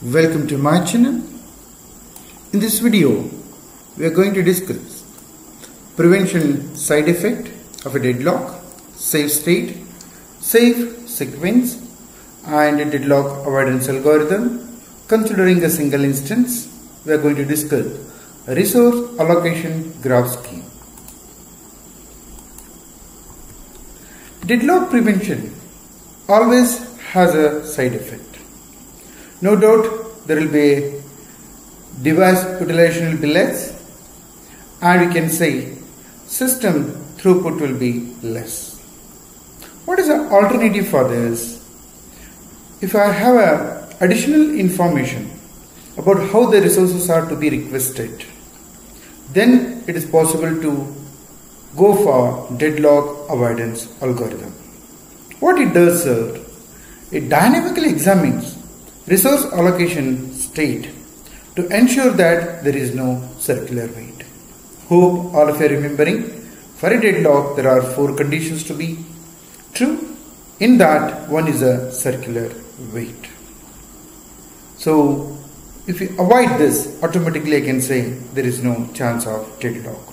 Welcome to my channel. In this video, we are going to discuss prevention side effect of a deadlock, safe state, safe sequence, and a deadlock avoidance algorithm. Considering a single instance, we are going to discuss a resource allocation graph scheme. Deadlock prevention always has a side effect. No doubt there will be a device utilization will be less, and we can say system throughput will be less. What is the alternative for this? If I have additional information about how the resources are to be requested, then it is possible to go for deadlock avoidance algorithm. What it does, sir, it dynamically examines resource allocation state to ensure that there is no circular weight. Hope all of you are remembering, for a deadlock there are 4 conditions to be true. In that, one is a circular weight. So if you avoid this, automatically I can say there is no chance of deadlock.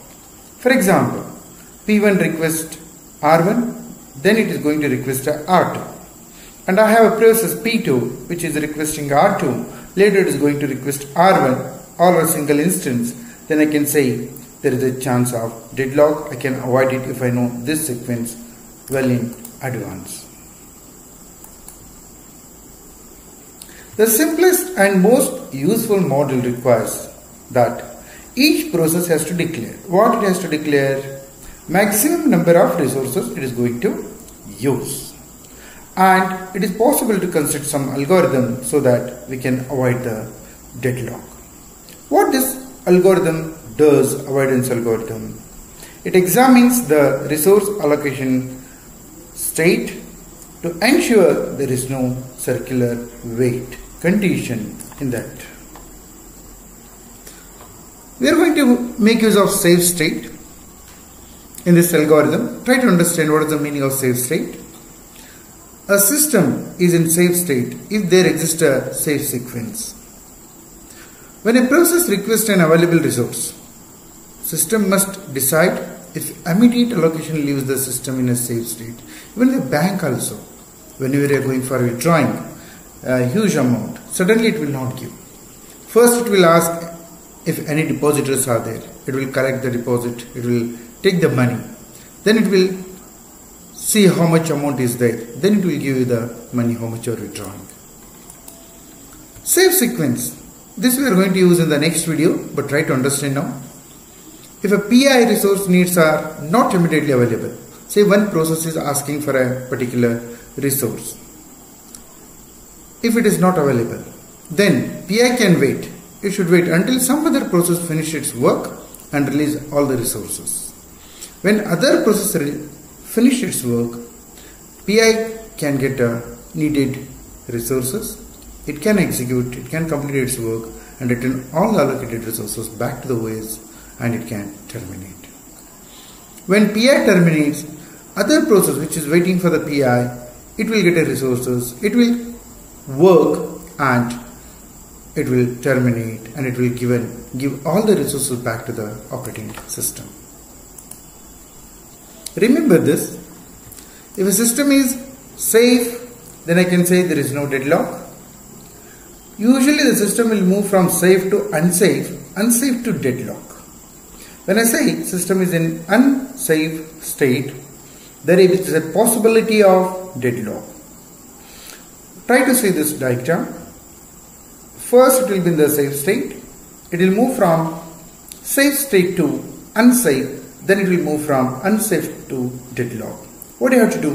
For example, P1 requests R1, then it is going to request R2. And I have a process P2 which is requesting R2, later it is going to request R1, all a single instance. Then I can say there is a chance of deadlock. I can avoid it if I know this sequence well in advance. The simplest and most useful model requires that each process has to declare. What it has to declare? Maximum number of resources it is going to use. And it is possible to construct some algorithm so that we can avoid the deadlock. What this algorithm does, avoidance algorithm, it examines the resource allocation state to ensure there is no circular weight condition in that. We are going to make use of safe state in this algorithm. Try to understand what is the meaning of safe state. A system is in safe state if there exists a safe sequence. When a process requests an available resource, system must decide if immediate allocation leaves the system in a safe state. Even the bank also, whenever you are going for withdrawing a huge amount, suddenly it will not give. First it will ask if any depositors are there. It will collect the deposit, it will take the money. Then it will see how much amount is there. Then it will give you the money how much you are withdrawing. Safe sequence. This we are going to use in the next video, but try to understand now. If a PI resource needs are not immediately available, say one process is asking for a particular resource. If it is not available, then PI can wait. It should wait until some other process finishes its work and release all the resources. When other process finish its work, PI can get needed resources, it can execute, it can complete its work and return all the allocated resources back to the OS, and it can terminate. When PI terminates, other process which is waiting for the PI, it will get a resources, it will work and it will terminate, and it will give all the resources back to the operating system. Remember this, if a system is safe, then I can say there is no deadlock. Usually the system will move from safe to unsafe, unsafe to deadlock. When I say system is in unsafe state, there is a possibility of deadlock. Try to see this diagram. First it will be in the safe state. It will move from safe state to unsafe. Then it will move from unsafe to deadlock. What do you have to do?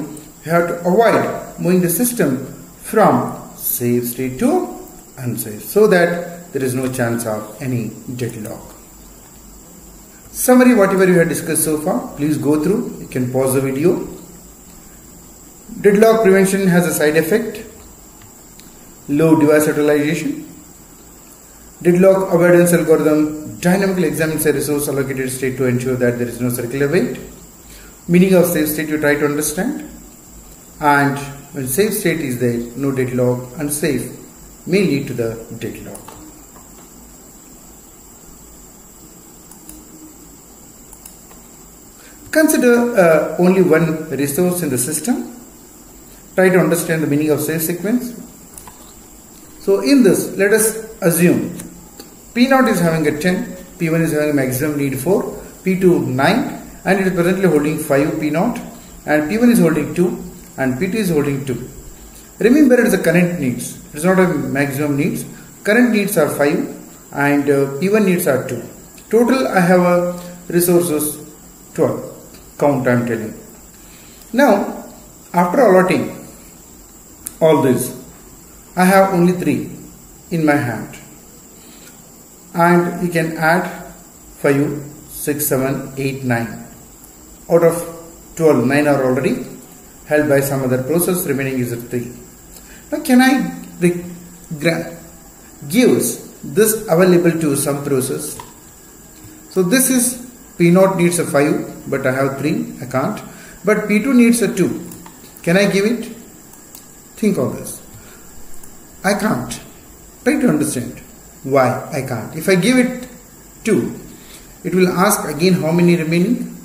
You have to avoid moving the system from safe state to unsafe so that there is no chance of any deadlock. Summary, whatever you have discussed so far, please go through. You can pause the video. Deadlock prevention has a side effect, low device utilization. Deadlock avoidance algorithm dynamically examines a resource allocated state to ensure that there is no circular weight. Meaning of safe state you try to understand. And when safe state is there, no deadlock, unsafe, may lead to the deadlock. Consider only one resource in the system. Try to understand the meaning of safe sequence. So in this, let us assume P0 is having a 10, P1 is having a maximum need 4, P2 9, and it is presently holding 5 P0, and P1 is holding 2, and P2 is holding 2. Remember, it is the current needs. It is not a maximum needs. Current needs are 5, and P1 needs are 2. Total, I have a resources 12. Count I am telling. Now, after allotting all this, I have only 3 in my hand, and you can add 5, 6, 7, 8, 9. Out of 12, 9 are already held by some other process, remaining is 3. Now can I gives this available to some process? So this is P0 needs a 5, but I have 3, I can't. But P2 needs a 2. Can I give it? Think of this. I can't. Try to understand why I can't. If I give it 2, it will ask again how many remaining.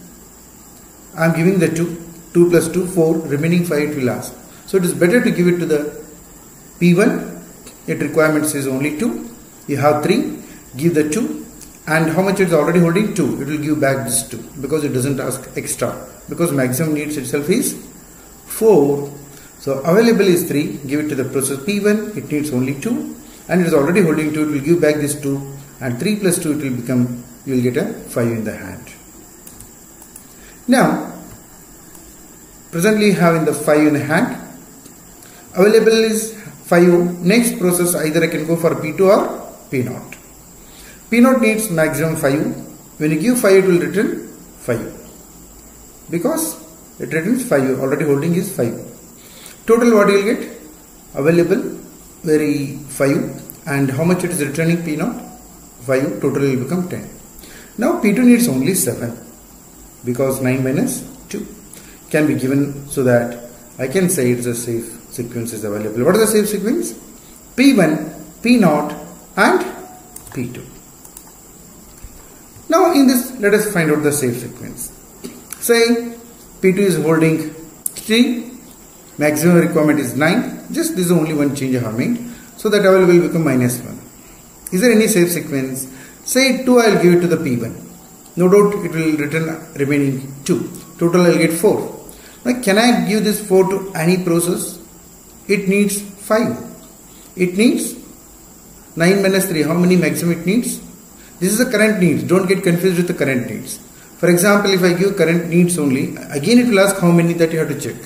I am giving the 2. 2 plus 2, 4. Remaining 5 it will ask. So it is better to give it to the P1. Its requirement says only 2. You have 3. Give the 2. And how much it is already holding? 2. It will give back this 2 because it doesn't ask extra. Because maximum needs itself is 4. So available is 3. Give it to the process P1. It needs only 2. And it is already holding 2. It will give back this 2. And 3 plus 2 it will become, you will get a 5 in the hand. Now, presently having the 5 in the hand. Available is 5. Next process either I can go for P2 or P0. P0 needs maximum 5. When you give 5 it will return 5. Because it returns 5. Already holding is 5. Total what you will get? Available very 5. And how much it is returning P0? 5. Total will become 10. Now P2 needs only 7. Because 9 minus 2 can be given so that I can say it's a safe sequence is available. What is the safe sequence? P1, P0 and P2. Now in this, let us find out the safe sequence. Say P2 is holding 3, maximum requirement is 9. Just this is only one change I have made. So that available will become minus 1. Is there any safe sequence? Say 2 I will give it to the P1. No doubt it will return remaining 2. Total I will get 4. Now can I give this 4 to any process? It needs 5. It needs 9 minus 3. How many maximum it needs? This is the current needs. Don't get confused with the current needs. For example, if I give current needs only, again it will ask how many that you have to check.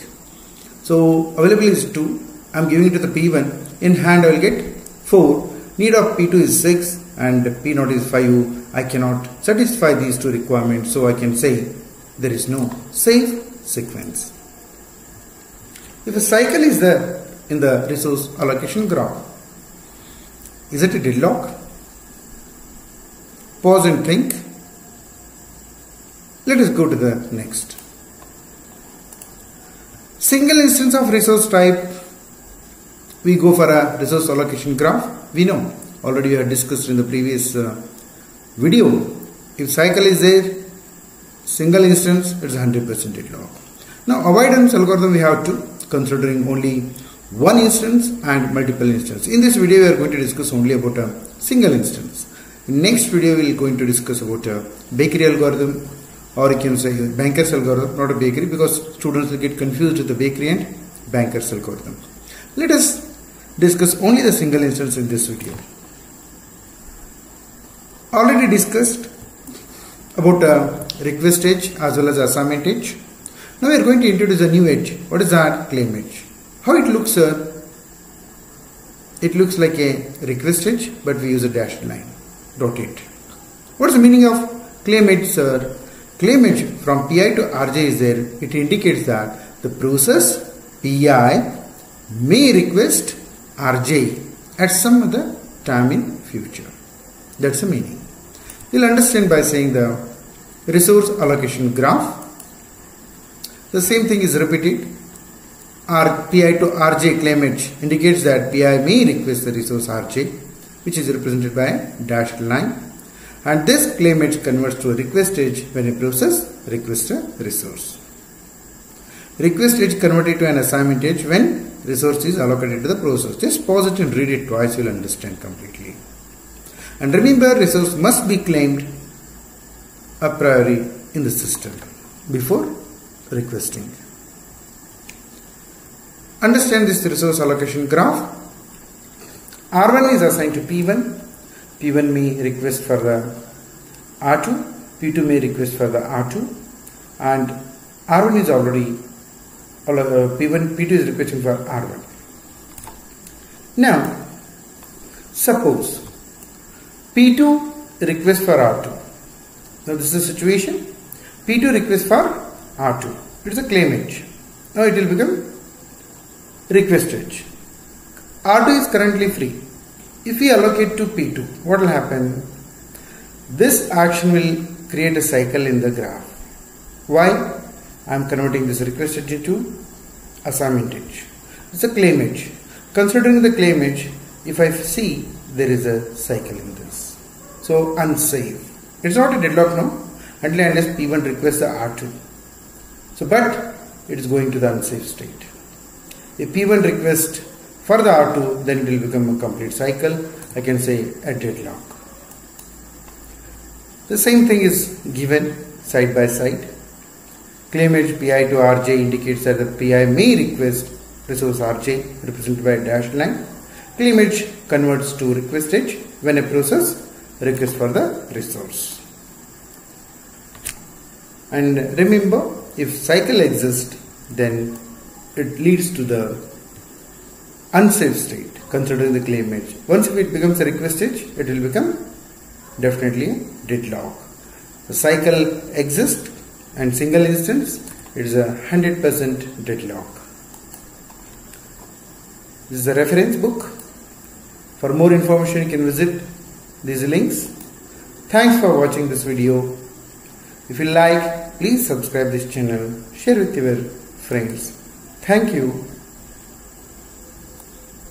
So available is 2. I am giving it to the P1. In hand I will get 4. Need of P2 is 6 and P0 is 5. I cannot satisfy these two requirements. So I can say there is no safe sequence. If a cycle is there in the resource allocation graph, is it a deadlock? Pause and think. Let us go to the next. Single instance of resource type, we go for a resource allocation graph. We know, already we have discussed in the previous video. If cycle is there, single instance, it's 100% deadlock. Now avoidance algorithm we have to considering only one instance and multiple instances. In this video we are going to discuss only about a single instance. In next video we are going to discuss about a bakery algorithm, or you can say banker's algorithm, not a bakery, because students will get confused with the bakery and banker's algorithm. Let us discuss only the single instance in this video. Already discussed about request edge as well as assignment edge. Now we are going to introduce a new edge. What is that? Claim edge. How it looks, it looks like a request edge, but we use a dashed line. Rotate. What is the meaning of claim edge, sir? Claim edge from PI to RJ is there. It indicates that the process PI may request RJ at some other time in future. That's the meaning. You'll understand by saying the resource allocation graph. The same thing is repeated. PI to RJ claimage indicates that PI may request the resource RJ, which is represented by a dashed line, and this claimage converts to a request edge when a process requests a resource. Request edge converted to an assignment edge when resource is allocated to the process. Just pause it and read it twice, you will understand completely. And remember, resource must be claimed a priori in the system before requesting. Understand this resource allocation graph. R1 is assigned to P1. P1 may request for the R2. P2 may request for the R2. And R1 is already P2 is requesting for R1. Now, suppose P2 requests for R2. Now this is the situation. P2 requests for R2. It is a claim edge. Now it will become request edge. R2 is currently free. If we allocate to P2, what will happen? This action will create a cycle in the graph. Why? I am converting this request edge into assignment edge. It's a claim edge. Considering the claim edge, if I see there is a cycle in this. So unsafe. It's not a deadlock now until unless P1 requests the R2. So but it is going to the unsafe state. If P1 requests for the R2, then it will become a complete cycle. I can say a deadlock. The same thing is given side by side. Claim edge PI to RJ indicates that the PI may request resource RJ represented by a dashed line. Claim edge converts to request edge when a process requests for the resource. And remember, if cycle exists, then it leads to the unsafe state considering the claim edge. Once if it becomes a request edge, it will become definitely a deadlock. The cycle exists and single instance, it is a 100% deadlock. This is a reference book. For more information, you can visit these links. Thanks for watching this video. If you like, please subscribe this channel, share with your friends. Thank you.